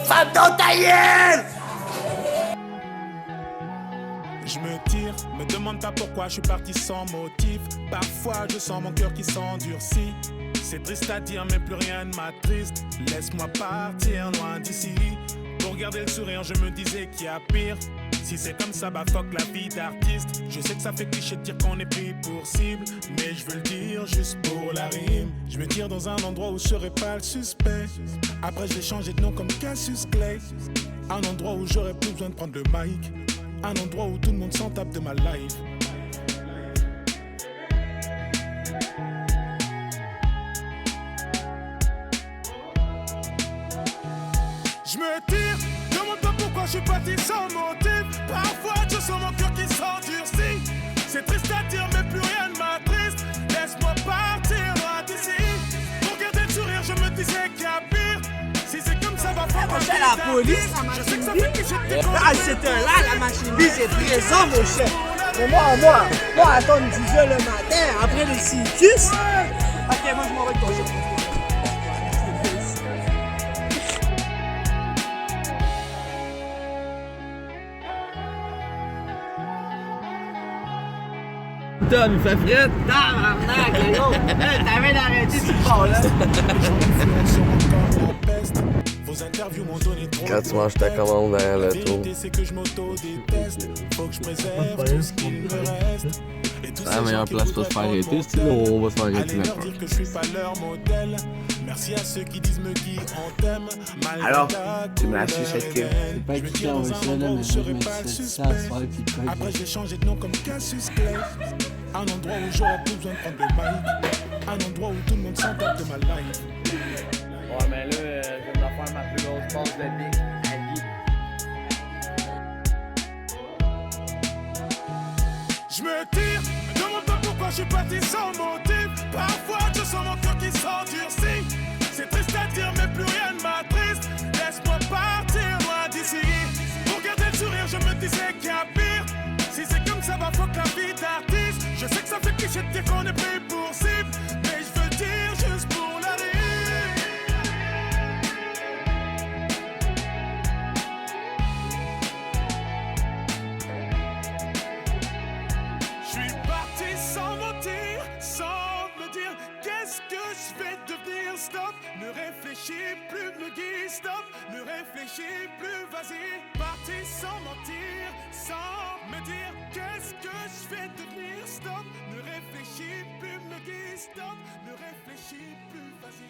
Femme dans ta gueule! Je me tire, me demande pas pourquoi je suis parti sans motif. Parfois je sens mon cœur qui s'endurcit. C'est triste à dire mais plus rien ne m'attriste. Laisse-moi partir loin d'ici. Pour garder le sourire je me disais qu'il y a pire. Si c'est comme ça bah fuck la vie d'artiste. Je sais que ça fait cliché de dire qu'on est pris pour cible, mais je veux le dire juste pour la rime. Je me tire dans un endroit où je serai pas le suspect. Après je vais changer de nom comme Cassius Clay. Un endroit où j'aurais plus besoin de prendre le mic. Un endroit où tout le monde s'en tape de ma life. Je me tire, demande pas pourquoi je suis parti sans motif. Parfois je sens mon cœur qui s'endurcit. C'est triste à dire mais plus rien ne m'attriste. Laisse-moi partir loin d'ici. Pour garder le sourire je me disais qu'il y a pire. Si c'est comme ça va faire Mon cher, la police, la machine vie. Ah, c'était là, la machine vie, c'est présent, mon cher. Mais moi, attendre 10h le matin, après le circus. Ok, moi, je m'en vais de ton cher. Tom, il fait fret. Tabarnak, gros. T'avais d'arrêter ce sport là. Quand tu manges ta commande derrière le tour. C'est la meilleure place pour se faire arrêter, sinon on va se faire arrêter n'importe. Alors, tu me l'as su cette queue. C'est pas qui on va ça là, mais je me dis ça à soir puis pas. Après j'ai changé de nom comme Cassius Clay. Un endroit où j'aurais plus besoin de prendre le mic. Un endroit où tout le monde s'en tape de ma life. Ouais, mais là, je viens de faire ma plus grosse passe de bic à vie. Je me tire, me demande pas pourquoi je suis parti sans motif. Parfois je sens mon cœur qui s'endurcit. C'est triste à dire mais plus rien ne m'attriste. Laisse-moi partir loin d'ici. Pour garder le sourire je me disais qu'il y a pire. Si c'est comme ça va fuck la vie d'artiste. Je sais que ça fait cliché de dire qu'on est pris pour cible, mais je veux le dire juste pour la rire. Je suis parti sans mentir, sans me dire qu'est-ce que je vais devenir. Stop, ne réfléchis plus, me guide. Stop, ne réfléchis plus, vas-y. Parti sans mentir, sans me dire qu'est-ce que je vais devenir. Stop, ne réfléchis plus, me guide. Stop, ne réfléchis plus, vas-y.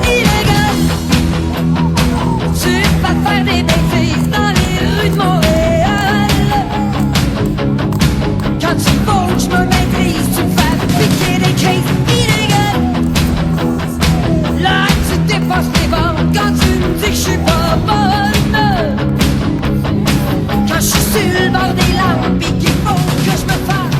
Illégal, tu vas faire des bêtises dans les rues de Montréal. Quand tu faut que je me maîtrise, tu me fais piquer des crises. Illégal, là tu dépasses tes bornes quand tu me dis que je suis pas bonne. Quand je suis sur le bord des larmes pis qu'il faut que je me fasse.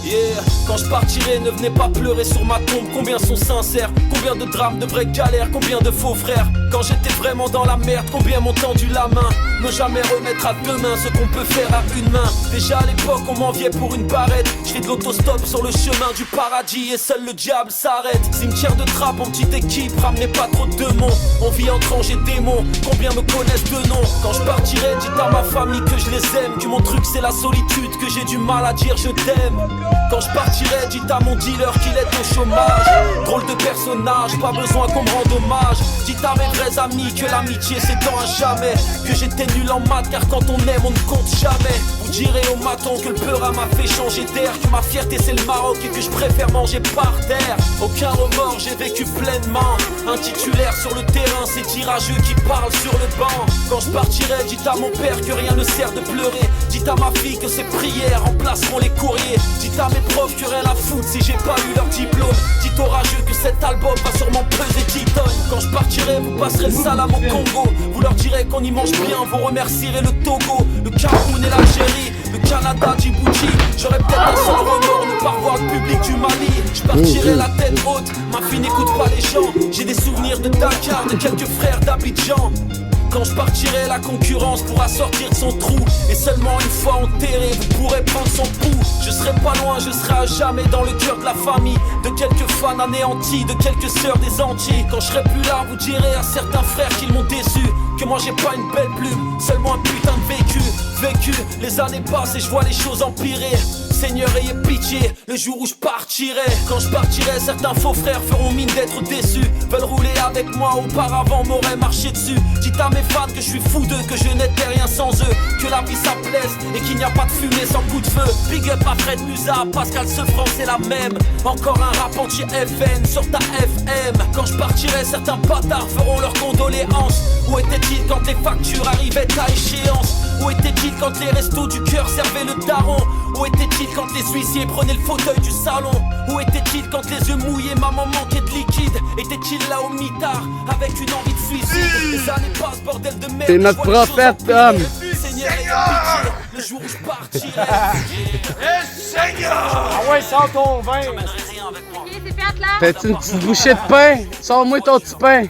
Yeah. Quand je partirai, ne venez pas pleurer sur ma tombe. Combien sont sincères, combien de drames, de vraies galères, combien de faux frères. Quand j'étais vraiment dans la merde, combien m'ont tendu la main. Ne jamais remettre à deux mains ce qu'on peut faire à une main. Déjà à l'époque on m'enviait pour une barrette. Je fais de l'autostop sur le chemin du paradis et seul le diable s'arrête. Cimetière de trappe en petite équipe, ramenez pas trop de démons. On vit entre anges et démons, combien me connaissent de nom. Quand je partirai, dites à ma famille que je les aime, que mon truc c'est la solitude, que j'ai du mal à dire je t'aime. Quand je partirai, dites à mon dealer qu'il est au chômage. Drôle de personnage, pas besoin qu'on me rende hommage. Dites à mes vrais amis que l'amitié s'étend à jamais, que j'étais nul en maths car quand on aime on ne compte jamais. Vous direz au maton que le peur m'a fait changer d'air, que ma fierté c'est le Maroc et que je préfère manger par terre. Aucun remords, j'ai vécu pleinement. Un titulaire sur le terrain, c'est tirageux qui parle sur le banc. Quand je partirai, dites à mon père que rien ne sert de pleurer. Dites à ma fille que ses prières remplaceront les courriers. Dites à mes profs que rien à foutre si j'ai pas eu leur diplôme. Dites aux rageux que cet album va sûrement peser 10 tonnes. Quand je partirai, vous passerez le salam au Congo. Vous leur direz qu'on y mange bien, vous remercierez le Togo, le Cameroun et l'Algérie, le Canada, Djibouti. J'aurais peut-être un seul remords, ne pas revoir le public du Mali. Je partirai la tête haute, ma fille n'écoute pas les gens. J'ai des souvenirs de Dakar, de quelques frères d'Abidjan. Quand je partirai, la concurrence pourra sortir de son trou. Et seulement une fois enterré, vous pourrez prendre son pouls. Je serai pas loin, je serai à jamais dans le cœur de la famille. De quelques fans anéantis, de quelques sœurs des Antilles. Quand je serai plus là, vous direz à certains frères qu'ils m'ont déçu, que moi j'ai pas une belle plume, seulement un putain de vécu, les années passent et je vois les choses empirer. Seigneur, ayez pitié, le jour où je partirai. Quand je partirai, certains faux frères feront mine d'être déçus. Veulent rouler avec moi, auparavant m'auraient marché dessus. Dites à mes fans que je suis fou d'eux, que je n'étais rien sans eux. Que la vie ça plaise et qu'il n'y a pas de fumée sans coup de feu. Big up à Fred Musa, Pascal Sefranc c'est la même. Encore un rap anti-FN sur ta FM. Quand je partirai, certains bâtards feront leurs condoléances. Où était-il quand les factures arrivaient à échéance? Où était-il quand les restos du cœur servaient le daron? Où était-il quand les huissiers prenaient le fauteuil du salon? Où était-il quand les yeux mouillés, maman manquait de liquide? Était-il là au mitard avec une envie de suicide? Les années passent, bordel de merde. C'est notre prophète, Tom. Seigneur, ayez pitié, le jour où je partirai. Ah ouais, sors ton vin. Ok, c'est fait là. Fais-tu une petite bouchée de pain? Sors-moi ton petit pain.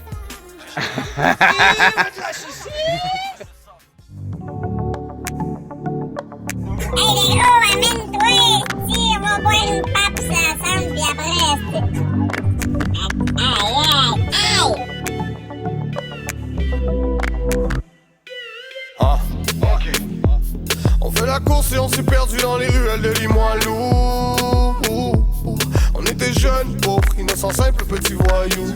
Hey les gros, amène-toi! Si, on va boire une pape ensemble, puis après, aïe! Ah, ok. On fait la course et on s'est perdu dans les ruelles de Limoilou. On était jeunes, pauvres, innocents, simples, petits voyous.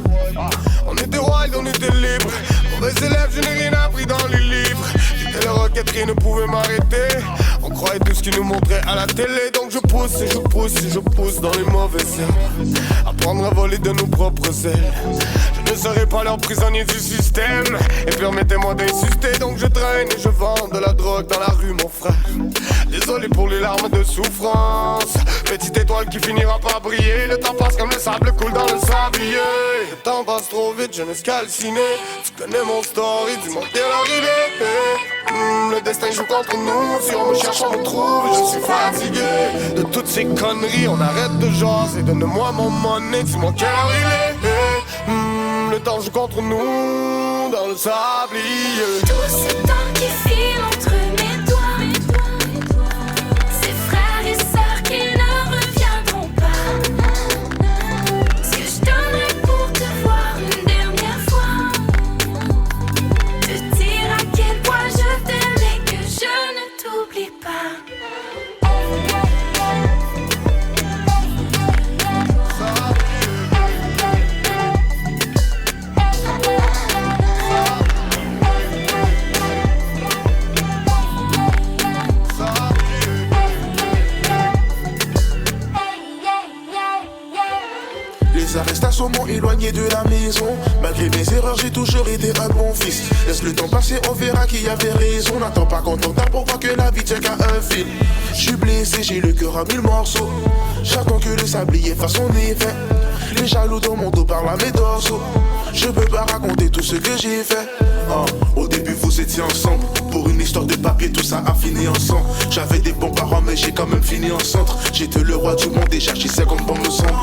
On était wild, on était libres. Mauvais élève, je n'ai rien appris dans les livres. J'étais le rocket, rien ne pouvait m'arrêter. On croyait tout ce qu'ils nous montraient à la télé. Donc je pousse et je pousse et je pousse dans les mauvais airs. Apprendre à voler de nos propres ailes. Je ne serai pas leur prisonnier du système. Et permettez-moi d'insister, donc je traîne et je vends de la drogue dans la rue, mon frère. Désolé pour les larmes de souffrance. Petite étoile qui finira par briller. Le temps passe comme le sable coule dans le sablier. Le temps passe trop vite, jeunesse calcinée. Tu connais mon story, dis-moi quelle heure il est. Le destin joue contre nous. Si on me cherche, on me trouve. Je suis fatigué de toutes ces conneries. On arrête de jaser, donne-moi mon monnaie. Dis-moi quelle heure il est. Le temps joue contre nous dans le sablier. Tout ce temps qui file entre mes doigts, ces frères et sœurs qui ne reviendront pas. Ce que je donnerais pour te voir une dernière fois, te dire à quel point je t'aime et que je ne t'oublie pas. Les arrestations m'ont éloigné de la maison. Malgré mes erreurs, j'ai toujours été un bon fils. Laisse le temps passer, on verra qui avait raison. N'attends pas qu'on t'entende pour voir que la vie tient qu'à un fil. J'suis blessé, j'ai le cœur à 1000 morceaux. J'attends que le sablier fasse son effet. Les jaloux dans mon dos parlent à mes dorsaux. Je peux pas raconter tout ce que j'ai fait. Au début vous étiez ensemble. Pour une histoire de papier, tout ça a fini en sang. J'avais des bons parents mais j'ai quand même fini en centre. J'étais le roi du monde et j'agissais comme bon me semble.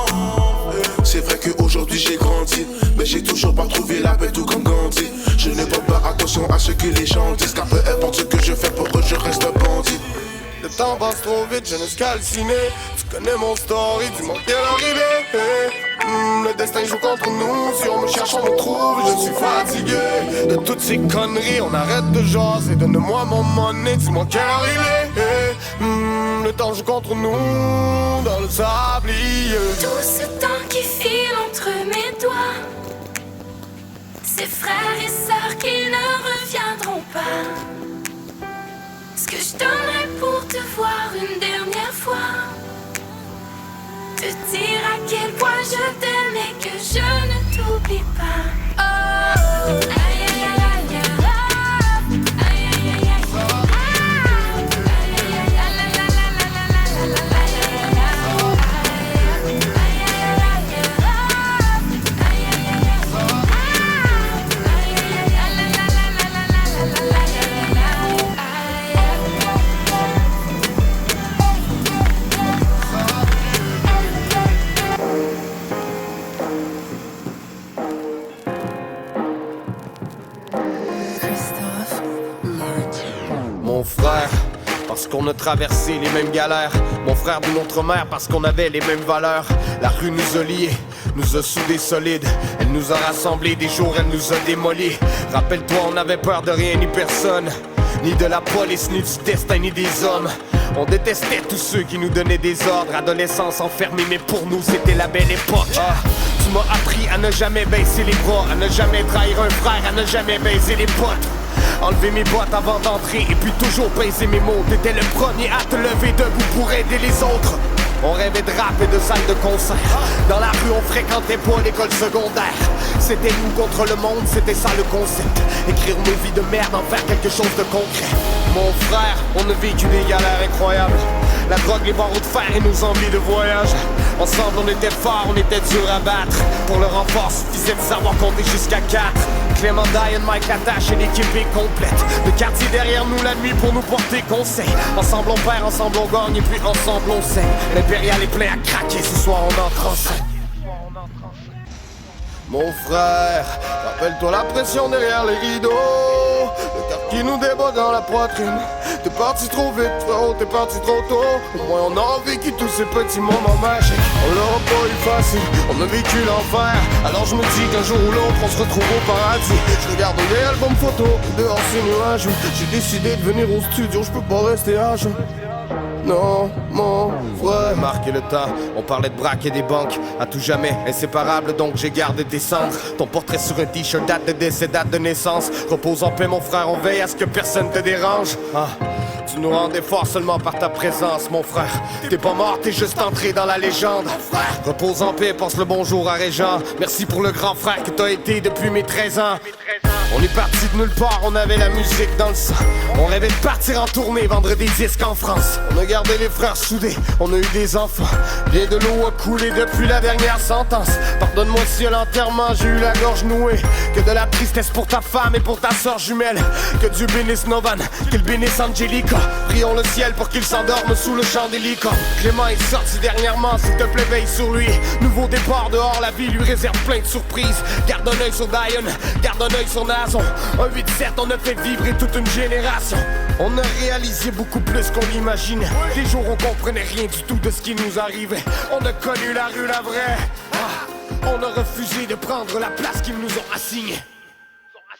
C'est vrai qu'aujourd'hui j'ai grandi, mais j'ai toujours pas trouvé la paix tout comme Gandhi. Je ne porte pas attention à ce que les gens disent, car peu importe ce que je fais pour eux je reste un bandit. Le temps passe trop vite, jeunesse calcinée. Tu connais mon story, dis-moi quelle heure il est. Le destin joue contre nous, si on me cherche on me trouve. Je suis fatigué de toutes ces conneries. On arrête de jaser, donne-moi mon monnaie. Dis-moi quelle heure il est. Le temps joue contre nous dans le sablier. Tout ce temps qui file entre mes doigts, ces frères et sœurs qui ne reviendront pas. Ce que je donnerais pour te voir une dernière fois, te dire à quel point je t'aime et que je ne t'oublie pas. Oh, aïe aïe aïe aïe aïe, aïe aïe aïe aïe, aïe aïe aïe, la la la la la la la la la. mon frère, parce qu'on a traversé les mêmes galères. Mon frère d'une autre mère, parce qu'on avait les mêmes valeurs. La rue nous a liés, nous a soudés solides. Elle nous a rassemblés, des jours elle nous a démolis. Rappelle-toi, on avait peur de rien ni personne, ni de la police, ni du destin, ni des hommes. On détestait tous ceux qui nous donnaient des ordres. Adolescence enfermée, mais pour nous c'était la belle époque. Tu m'as appris à ne jamais baisser les bras, à ne jamais trahir un frère, à ne jamais baiser les potes. Enlever mes bottes avant d'entrer et puis toujours peser mes mots. T'étais le premier à te lever debout pour aider les autres. On rêvait de rap et de salles de concert. Dans la rue on fréquentait pas l'école secondaire. C'était nous contre le monde, c'était ça le concept. Écrire nos vies de merde, en faire quelque chose de concret. Mon frère, on a vécu des galères incroyables. La drogue, les barreaux de fer et nos envies de voyage. Ensemble on était forts, on était durs à battre. Pour le renfort suffisait de savoir compter jusqu'à 4. Clément Diane, Mike Attache et l'équipe est complète. Le quartier derrière nous la nuit pour nous porter conseil. Ensemble on perd, ensemble on gagne et puis ensemble on sait. L'Impérial est plein à craquer, ce soir on entre en scène. Mon frère, rappelle-toi la pression derrière les rideaux. Le cœur qui nous débat dans la poitrine. T'es parti trop vite, frérot, t'es parti trop tôt. Au moins on a vécu tous ces petits moments magiques. On l'aura pas eu facile, on a vécu l'enfer. Alors je me dis qu'un jour ou l'autre on se retrouve au paradis. Je regarde les albums photos, dehors c'est nuageux. J'ai décidé de venir au studio, je peux pas rester à jeun. Non, mon frère. Marquer le temps, on parlait de braquer des banques. À tout jamais, inséparable, donc j'ai gardé tes cendres. Ton portrait sur un t-shirt, date de décès, date de naissance. Repose en paix mon frère, on veille à ce que personne te dérange. Tu nous rendais fort seulement par ta présence, mon frère. T'es pas mort, t'es juste entré dans la légende. Repose en paix, pense le bonjour à Régent. Merci pour le grand frère que t'as été depuis mes 13 ans. On est parti de nulle part, on avait la musique dans le sang. On rêvait de partir en tournée, vendre des disques en France. On a gardé les frères soudés, on a eu des enfants. Bien de l'eau a coulé depuis la dernière sentence. Pardonne-moi si à l'enterrement j'ai eu la gorge nouée. Que de la tristesse pour ta femme et pour ta soeur jumelle. Que Dieu bénisse Novan, qu'il bénisse Angelica. Prions le ciel pour qu'il s'endorme sous le chant des licornes. Clément est sorti dernièrement, s'il te plaît veille sur lui. Nouveau départ dehors, la vie lui réserve plein de surprises. Garde un œil sur Diane, garde un œil sur Nason. Un 8-7, on a fait vibrer toute une génération. On a réalisé beaucoup plus qu'on l'imaginait. Les jours on comprenait rien du tout de ce qui nous arrivait. On a connu la rue, la vraie. On a refusé de prendre la place qu'ils nous ont assignée.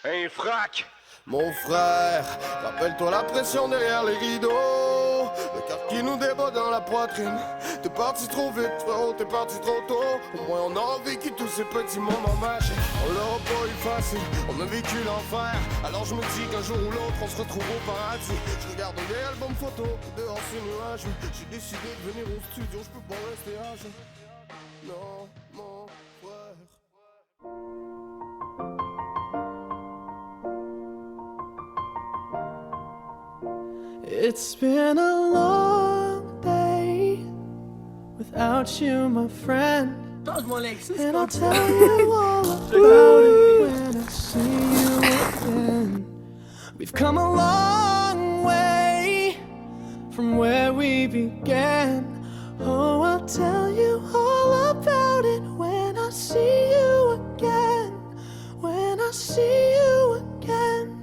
Hey frac, mon frère, rappelle-toi la pression derrière les rideaux. Le cœur qui nous débat dans la poitrine. T'es parti trop vite, frérot, t'es parti trop tôt. Au moins on a vécu tous ces petits moments magiques. On l'aura pas eu facile, on a vécu l'enfer. Alors je me dis qu'un jour ou l'autre on se retrouve au paradis. Je regarde les albums photos, dehors c'est nuageux. J'ai décidé de venir au studio, je peux pas rester à jeun. Non, mon frère. It's been a long day without you, my friend. And I'll tell you all about it when I see you again. We've come a long way from where we began. Oh, I'll tell you all about it when I see you again. When I see you again.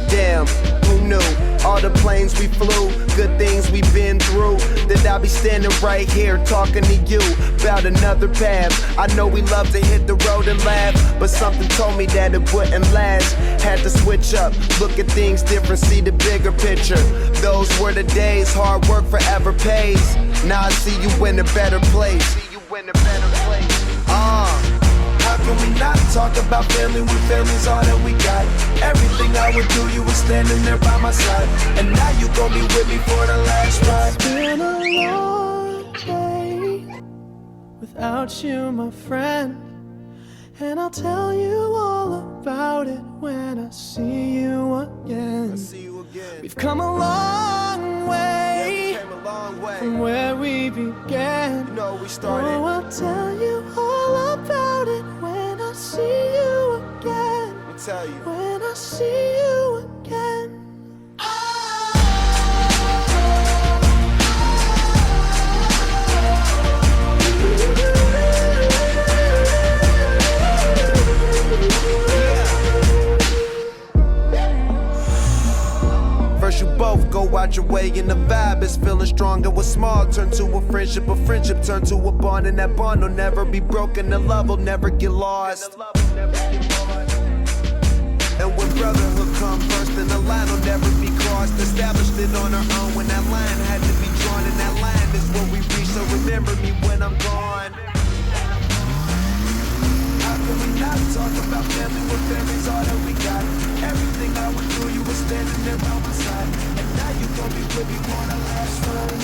Damn, who knew? All the planes we flew, good things we've been through. That I'll be standing right here talking to you about another path. I know we love to hit the road and laugh, but something told me that it wouldn't last. Had to switch up, look at things different, see the bigger picture. Those were the days, hard work forever pays. Now I see you in a better place. How can we not talk about family when family's all that we got? Everything I would do, you were standing there by my side. And now you gon' be with me for the last ride. It's been a long day without you, my friend. And I'll tell you all about it when I see you again. We've come a long way, from where we began. You know we started. Oh, I'll tell you all about it when I see you again. Let me tell you. When I see you again. both go out your way, and the vibe is feeling stronger. What's small turn to a friendship turn to a bond, and that bond will never be broken. The love will never get lost. And when brotherhood come first, then the line will never be crossed. Established it on our own when that line had to be drawn, and that line is what we reach. So remember me when I'm gone. How can we not talk about family when family's all that we got? Everything I went through, you were standing there by my side, and now you gon' be with me for the last time.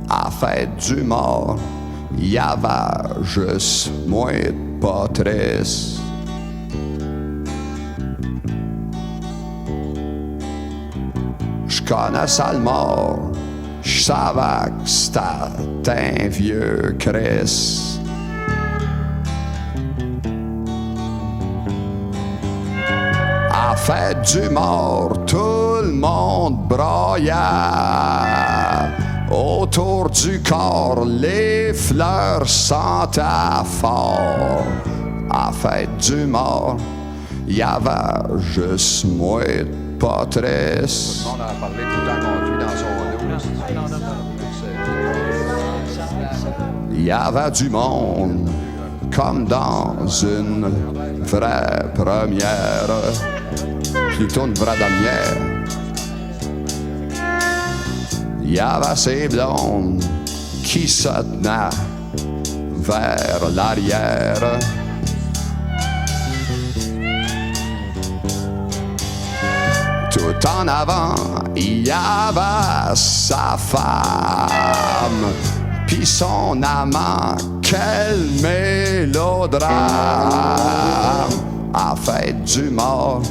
À fête du mort, y'avait juste moi pas triste. J'connaissais le mort, j'savais que c'était un vieux Christ. À fête du mort, tout le monde broyait. Autour du corps, les fleurs sentaient fort. À fête du mort, y'avait juste moi pas triste. Tout le monde a parlé tout le temps conduit dans son dos. Y'avait du monde comme dans une vraie première, plutôt une vraie damière. Y'avait ces blondes qui se tenaient vers l'arrière. Tout en avant, il y avait sa femme, pis son amant, quel mélodrame. À fête du mort,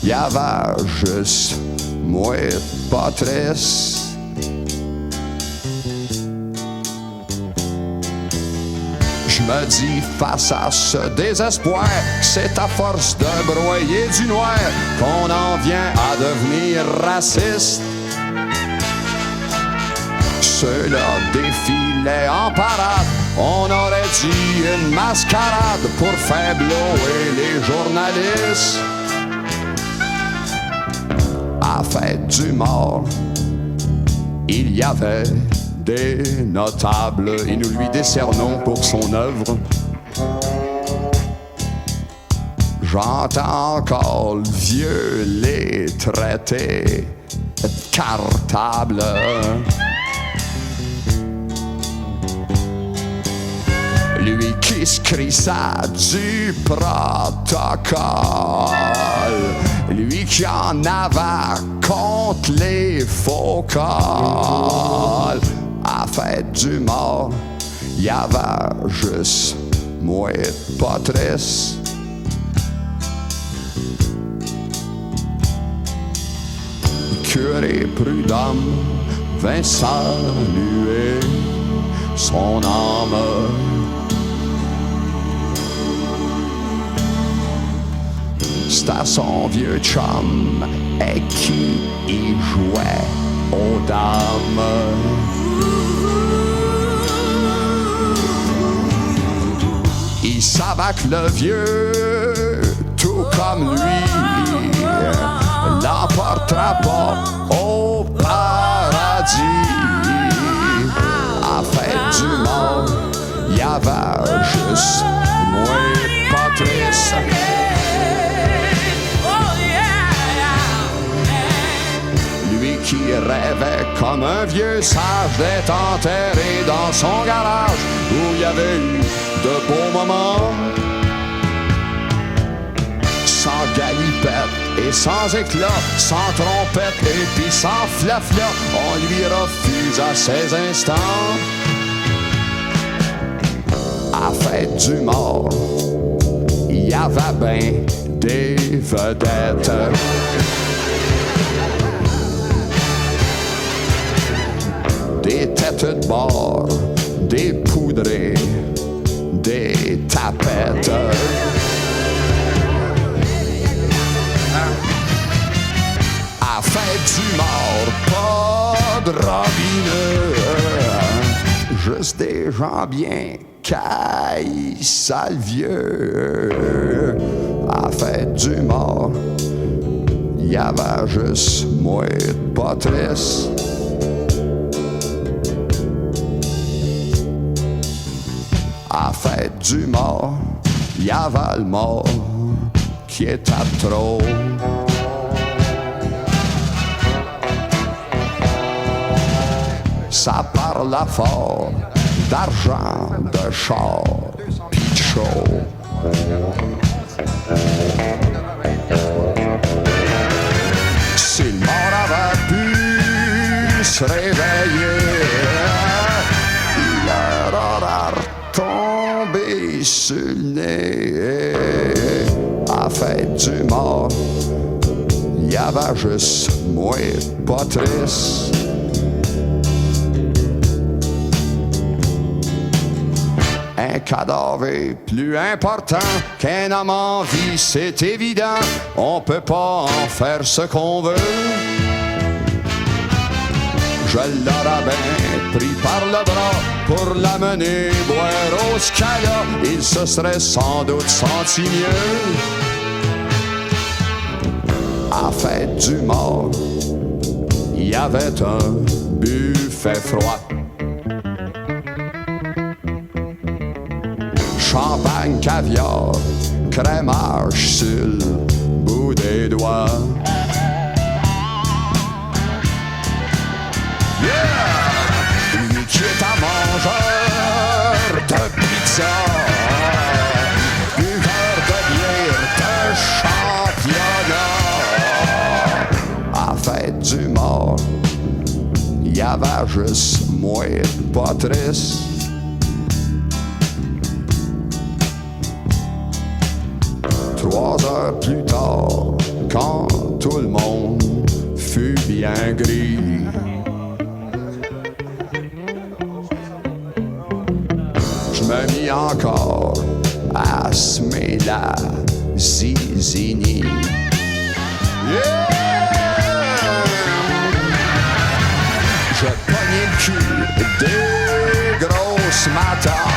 il y avait juste moi pas triste. Je me dis face à ce désespoir que c'est à force de broyer du noir qu'on en vient à devenir raciste. Ceux-là défilaient en parade, on aurait dit une mascarade pour faire blower les journalistes. À fête du mort, il y avait des notables et nous lui décernons pour son œuvre. J'entends encore le vieux les traiter de cartables. Lui qui se crie ça du protocole, lui qui en avait contre les faux cols. À fête du mort, y'avait juste moi pas triste. Curé prud'homme vint saluer son âme. C'était son vieux chum et qui y jouait aux dames. Il savait que le vieux, tout comme lui, l'emportera pas au paradis. À fête du mort, il y avait juste moi pas triste. Lui qui rêvait comme un vieux sage d'être enterré dans son garage où il y avait eu de beaux moments. Sans galipette et sans éclat, sans trompette et puis sans flafla, on lui refusa ses instants. À fête du mort, il y avait ben des vedettes. Des têtes de bord, des poudrées, des tapettes. à fête du mort, pas de robinet, juste des gens bien cailles, sale vieux. À fête du mort, y avait juste moi, pas triste. À fête du mort, y avait le mort qui était trop. Ça parle fort d'argent, de char, pis de show. Si le mort avait pu se réveiller, il aurait retombé sur le nez. À fête du mort, il y avait juste moi, pas triste. Un cadavre est plus important qu'un homme en vie, c'est évident. On peut pas en faire ce qu'on veut. Je l'aurais bien pris par le bras pour l'amener boire au Scala. Il se serait sans doute senti mieux. À fête du mort, il y avait un buffet froid. Champagne, caviar, crémage sur le bout des doigts. Yeah! Lui qui est un mangeur de pizza, buveur de bière, de championnat. À fête du mort, y avait juste moi, pas triste. Trois heures plus tard, quand tout le monde fut bien gris, je me mis encore à semer la zizini. Yeah! Je pognais le cul des grosses matates,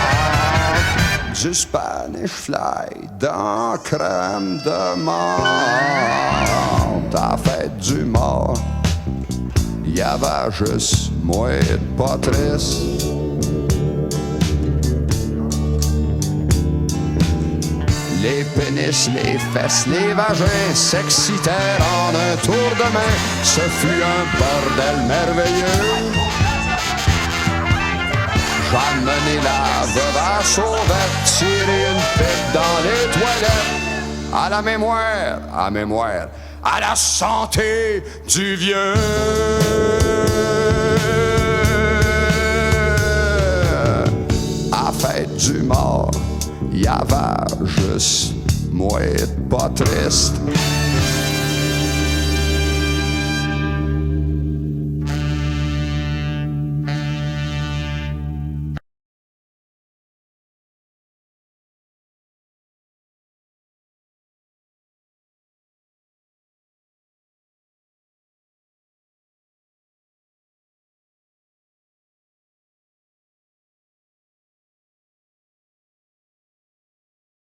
du Spanish Fly dans crème de menthe. À fête du mort, y avait juste moi, pas triste. Les pénis, les fesses, les vagins s'excitèrent en un tour de main. Ce fut un bordel merveilleux. J'amenai la veuve à Sauvette, tirer une pipe dans les toilettes. À la mémoire, à la santé du vieux. À fête du mort, y avait juste moi, pas triste.